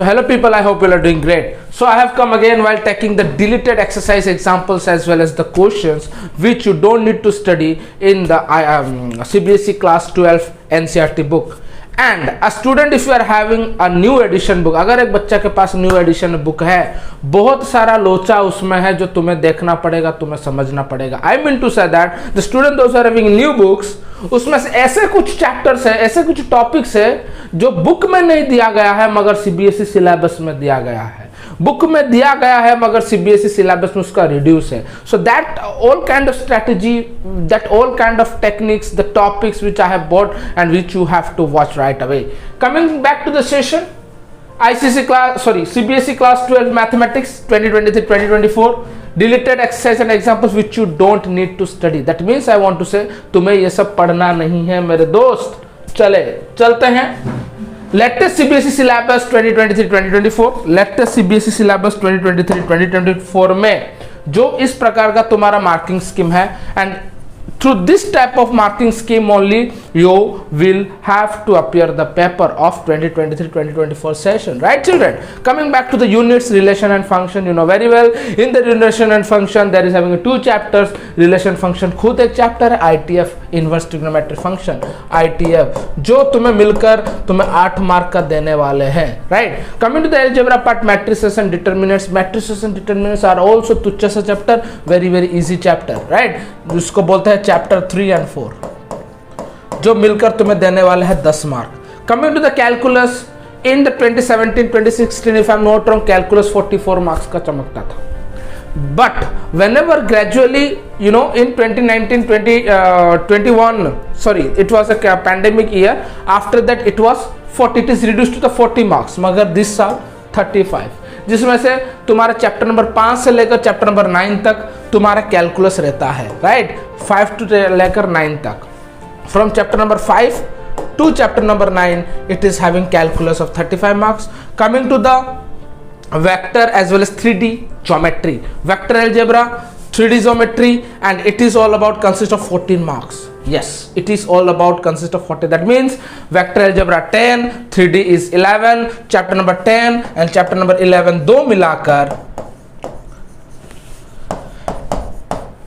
So hello people, I hope you are doing great. So I have come again while taking the deleted exercise examples as well as the questions which you don't need to study in the CBSE class 12 NCERT book. And a student if you are having a new edition book, अगर एक बच्चा के पास new edition book है, बहुत सारा लोचा उसमें है जो तुम्हें देखना पड़ेगा, तुम्हें समझना पड़ेगा. I mean to say that the student those are having new books, उसमें से ऐसे कुछ चैप्टर्स है, ऐसे कुछ टॉपिक्स है जो बुक में नहीं दिया गया है मगर सीबीएसई सिलेबस में दिया गया है. बुक में दिया गया है मगर सीबीएसई सिलेबस में उसका रिड्यूस है. So that all kind of strategy, that all kind of techniques, the topics which I have bought and which you have to watch right away. Coming back to the session, CBSE class 12 mathematics 2023-2024 deleted exercise and examples which you don't need to study. That means I want to say तुम्हें ये सब पढ़ना नहीं है मेरे दोस्त. चलते हैं. Latest CBSE syllabus 2023-2024, latest CBSE syllabus 2023-2024 में जो इस प्रकार का तुम्हारा मार्किंग स्कीम है, and through this type of marking scheme only you will have to appear the paper of 2023-2024 session, right children? Coming back to the units, relation and function, you know very well in the relation and function there is having two chapters. relation function खुद एक chapter है, ITF inverse trigonometric function, ITF जो तुम्हें मिलकर तुम्हें 8 mark का देने वाले हैं, right? Coming to the algebra part, matrices and determinants, matrices and determinants are also तुच्छ सा chapter, very easy chapter, right? जिसको बोलते हैं चैप्टर 3 and 4 जो मिलकर तुम्हें देने वाले हैं 10 mark. Coming to the calculus, in the 2017-2016 if I am not wrong, calculus 44 marks का चमकता था. But whenever gradually you know in 2019-2021 sorry it was a pandemic year, after that it is reduced to the 40 marks, मगर this साल 35, जिसमें से तुम्हारा chapter number 5 से लेकर चैप्टर नंबर 9 तक तुम्हारा कैलकुलस रहता है, राइट? 5 टू लेकर 9 तक. From chapter number 5 to chapter number 9 it is having calculus of 35 marks. Coming to the vector as well as 3D geometry, vector algebra, 3D geometry, and it is all about consist of 14 marks. Yes, it is all about consist of 40. That means vector algebra 10, 3D is 11, chapter number 10 and chapter number 11 दो मिलाकर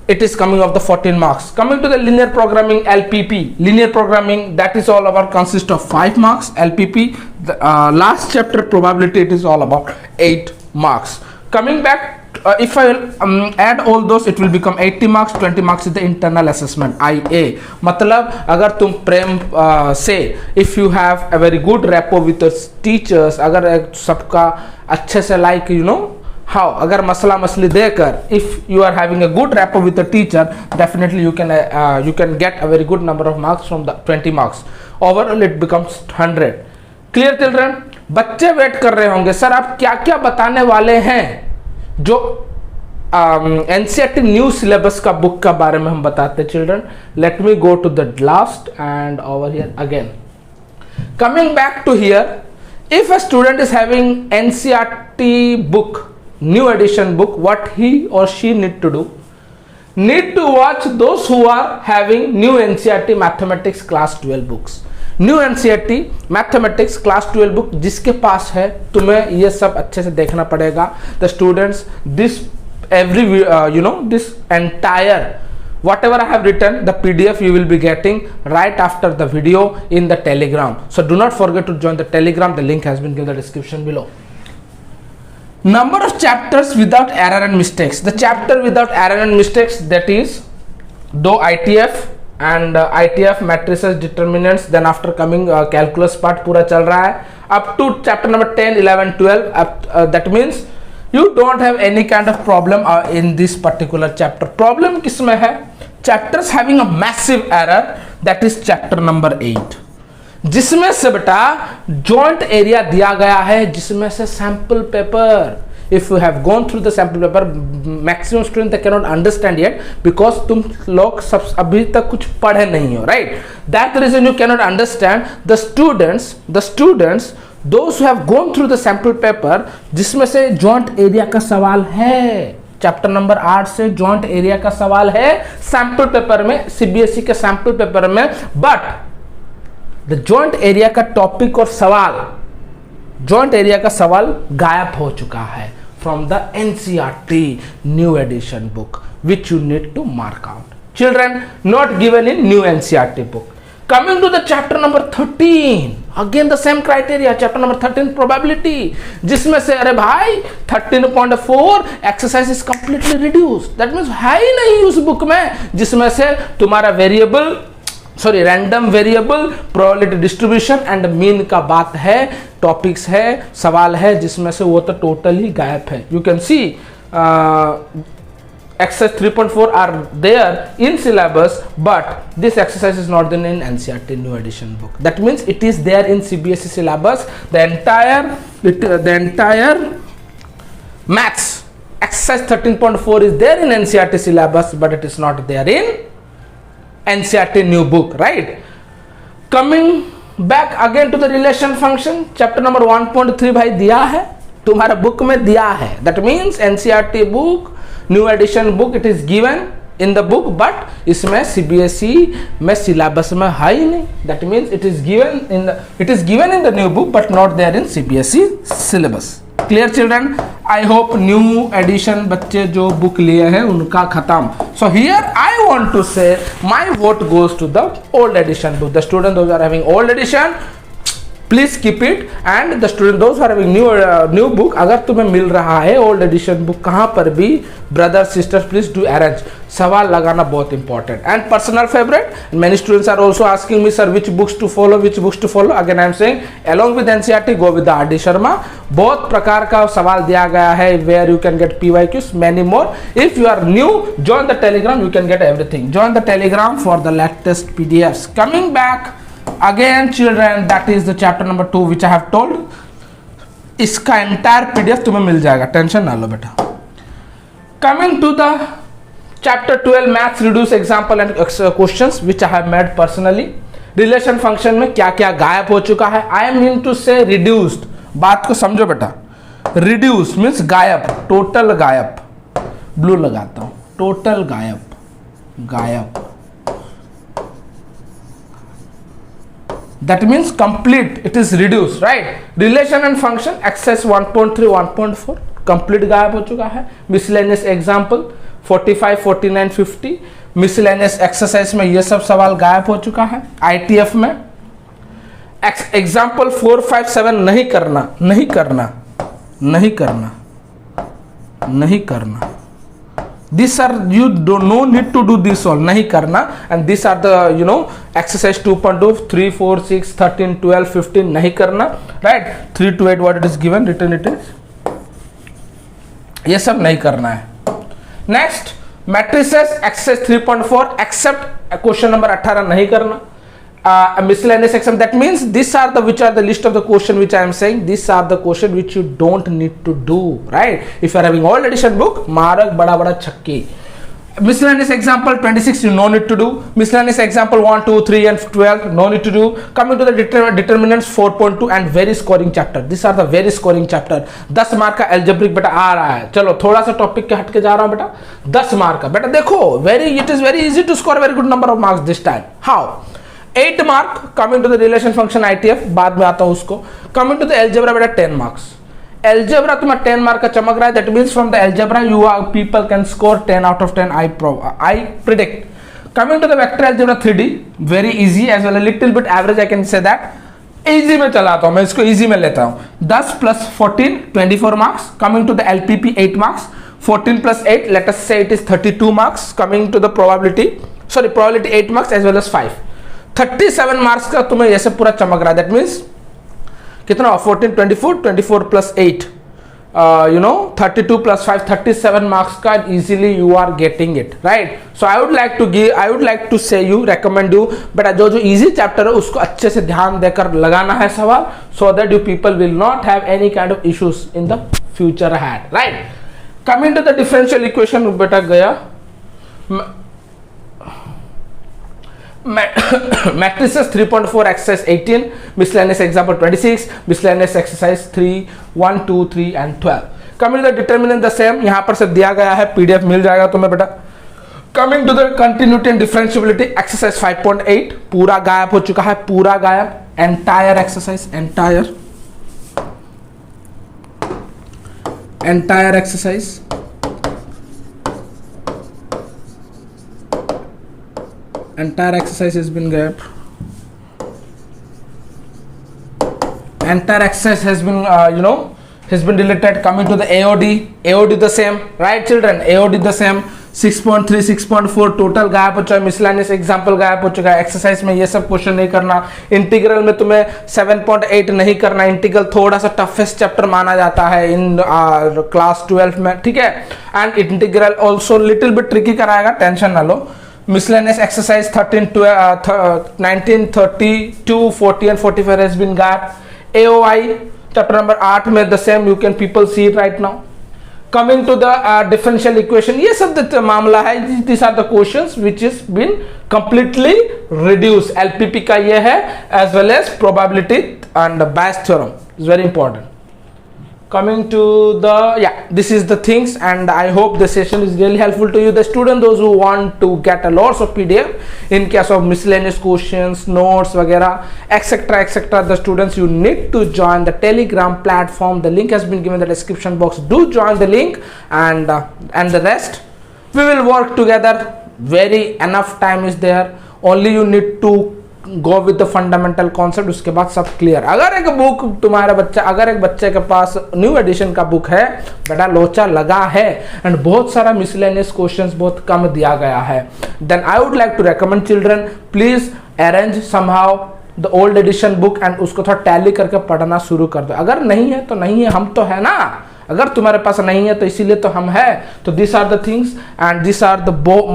it is coming of the 14 marks. Coming to the linear programming, LPP, linear programming, that is all about consist of 5 marks. LPP, the last chapter probability, it is all about 8 marks. Coming back, if I add all those it will become 80 marks. 20 marks is the internal assessment, IA. मतलब अगर तुम प्रेम से if you have a very good rapport with your teachers, अगर सबका अच्छे से like you know how, अगर मसला मसली देकर if you are having a good rapport with the teacher, definitely you can get a very good number of marks from the 20 marks. Overall it becomes 100. Clear children? बच्चे wait कर रहे होंगे sir आप क्या क्या बताने वाले हैं जो एनसीईआरटी न्यू सिलेबस का बुक का बारे में हम बताते हैं. Children let me go to the last end over here again. Coming back to here, if a student is having NCERT book new edition book, what he or she need to watch those who are having new NCERT mathematics class 12 books. New NCERT mathematics class 12 book जिसके पास है, तुम्हें ये सब अच्छे से देखना पड़ेगा. The students, this every this entire whatever I have written, the PDF you will be getting right after the video in the Telegram. So do not forget to join the Telegram. The link has been given in the description below. Number of chapters without error and mistakes. The chapter without error and mistakes, that is though ITF and ITF matrices determinants, then after coming calculus part पूरा चल रहा है up to chapter number 10, 11, 12. That means you don't have any kind of problem in this particular chapter. Problem किसमें है? Chapters having a massive error, that is chapter number 8, जिसमें से बेटा joint area दिया गया है, जिसमें से sample paper. If you have gone through the sample paper, maximum students they cannot understand yet because तुम लोग सब अभी तक कुछ पढ़े नहीं हो, right? That reason you cannot understand. The students those who have gone through the sample paper, जिसमें से joint area का सवाल है, चैप्टर नंबर 8 से जॉइंट एरिया का सवाल है सैंपल पेपर में, सीबीएसई के सैंपल पेपर में. बट द जॉइंट एरिया का टॉपिक और सवाल जॉइंट एरिया का सवाल गायब हो चुका है from the NCERT new edition book which you need to mark out. Children, not given in new NCERT book. Coming to the chapter number 13, again the same criteria. Chapter number 13 probability, जिसमें से अरे भाई 13.4 exercise is completely reduced. That means है ही नहीं उस book में जिसमें से तुम्हारा variable random variable probability distribution and mean का बात है, टॉपिक्स है, सवाल है, जिसमें से वो तो टोटली गायब है. You can see exercise 3.4 are there in syllabus, but this exercise is not there in NCERT new edition book. That means it is there in CBSE syllabus. The entire maths exercise 13.4 is there in NCERT syllabus, but it is not there in NCERT new book, right? Coming back again to the relation function, chapter number 1.3 भाई दिया है तुम्हारा book में, दिया है. That means NCERT book new edition book it is given in the book, but इसमें CBSE में syllabus में है ही नहीं. That means it is given in the new book but not there in CBSE syllabus. Clear children? I hope new edition बच्चे जो book लिए हैं उनका खत्म. So here I want to say my vote goes to the old edition book. The student those are having old addition, please keep it, and the student those are having new book, अगर तुम्हें मिल रहा है old edition book कहाँ पर भी, brother sisters please do arrange. सवाल लगाना बहुत important. And personal favourite, many students are also asking me sir which books to follow. Again I am saying along with NCERT go with the R D Sharma. बहुत प्रकार का सवाल दिया गया है, where you can get PYQs, many more. If you are new, join the Telegram, you can get everything. Join the Telegram for the latest PDFs. Coming back again children, that is the chapter number 2 which I have told. इसका entire PDF तुम्हें मिल जाएगा, tension ना लो बेटा. Coming to the chapter 12 maths reduce example and questions which I have made personally. Relation function में क्या क्या गायब हो चुका है. I am mean to say reduced. बात को समझो बेटा. Reduce means गायब, total गायब. ब्लू लगाता हूँ, total गायब. That means complete, it is reduced, right? Relation and function exercise 1.3 1.4 complete गायब हो चुका है. Miscellaneous example 45 49 50 miscellaneous exercise में ये सब सवाल गायब हो चुका है. ITF में example 4 5 7 नहीं करना. These are, you don't no need to do this all, नहीं करना. And these are the exercise 2.2 3 4 6 13 12 15 नहीं करना, right? 3 to 8 what it is given, written it is, ये सब नहीं करना है. Next matrices exercise 3.4 except question number 18 नहीं करना. Miscellaneous exam, that means these are the which are the list of the question which I am saying, these are the question which you don't need to do, right? If you are having old edition book, मारक बड़ा छक्की. Miscellaneous example 26 you no need to do. Miscellaneous example 1 2 3 and 12 no need to do. Coming to the determinants 4.2 and very scoring chapter, these are the very scoring chapter. 10 mark का algebraic बेटा आ रहा है. चलो थोड़ा सा topic के हट के जा रहा हूँ बेटा. 10 मार्क का बेटा देखो, it is very easy to score a very good number of marks this time. How? 8 mark. Coming to the relation function ITF, बाद में आता हूं उसको. कमिंग टू द एल्जेब्रा बेटा 10 मार्क्स. एल्जेब्रा तुम्हें 10 मार्क का चमक रहा है. That means from the algebra you are people can score 10 out of 10. I predict. Coming to the vector algebra 3D, very easy as well, a little bit average I can say that. Easy में चलाता हूं मैं इसको, easy में लेता हूं. 10 plus 14 24 marks. Coming to the LPP 8 marks. 14 plus 8 let us say it is 32 marks. Coming to the probability 8 marks as well as 5. 37 marks का तुम्हें ऐसे पूरा चमक रहा है. दैट मीन्स कितना 14 24 प्लस 8 32 प्लस 5 37 मार्क्स का easily you are getting it, right? So I would like to say you recommend you बेटा जो इजी चैप्टर है उसको अच्छे से ध्यान देकर लगाना है सवाल, so that you people will not have any kind of issues in the future had, right? Coming to the differential equation बेटा गया. Matrices 3.4 exercise 18, miscellaneous example 26, miscellaneous exercise 3 1 2 3 and 12. Coming to the determinant the same, यहाँ पर से दिया गया है, PDF मिल जाएगा तुम्हें बेटा. Coming to the continuity and differentiability exercise 5.8 पूरा गायब हो चुका है, पूरा गायब. Entire exercise, entire entire exercise. Entire exercise has been gapped. Entire exercise has been has been deleted. Coming to the AOD the same, right children? AOD the same. 6.3 6.4 total गायब हो चुका है, मिसलेनियस एग्जाम्पल गायब हो चुका है। Exercise में ये सब क्वेश्चन नहीं करना। इंटीग्रल में तुम्हें 7.8 नहीं करना। इंटीग्रल थोड़ा सा टफेस्ट चैप्टर माना जाता है इन क्लास 12 में, ठीक है। And integral also little bit tricky कराएगा, टेंशन ना लो। miscellaneous exercise 13 to 19 32 40 and 45 has been got. AOI chapter number 8 में the same, you can people see it right now. Coming to the differential equation, ये सब मामला है। these are the questions which is been completely reduced. LPP का ये है, as well as probability and Bayes theorem is very important. Coming to the this is the things, and I hope the session is really helpful to you, the student, those who want to get a lots of PDF in case of miscellaneous questions, notes वगैरह etc. The students, you need to join the Telegram platform. The link has been given in the description box. Do join the link, and the rest we will work together. Very enough time is there. Only you need to go with the fundamental concept, उसके बाद सब clear. अगर एक book तुम्हारा बच्चा, अगर एक बच्चे के पास न्यू एडिशन का बुक है, बेटा लोचा लगा है एंड बहुत सारा मिसलेनियस क्वेश्चंस बहुत कम दिया गया है, then I would like to recommend children, please arrange somehow the old edition book and उसको थोड़ा टैली करके पढ़ना शुरू कर दो। अगर नहीं है तो नहीं है, हम तो है ना। अगर तुम्हारे पास नहीं है तो इसीलिए तो हम है। तो this are the things and this are the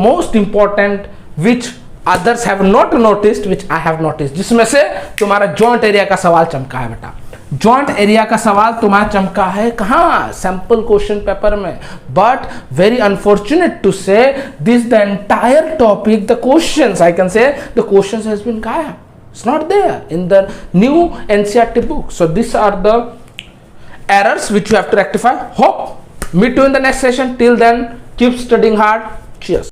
most important which others have not noticed, which I have noticed, जिसमें से तुम्हारा जॉइंट एरिया का सवाल चमका है बेटा। जॉइंट एरिया का सवाल तुम्हारा चमका है कहाँ? सैंपल क्वेश्चन पेपर में। But very unfortunate to say this the entire topic, the questions, I can say the questions has been गायब. It's not there in the new NCERT book. So these are the errors which you have to rectify. Hope meet you in the next session. Till then, keep studying hard. Cheers.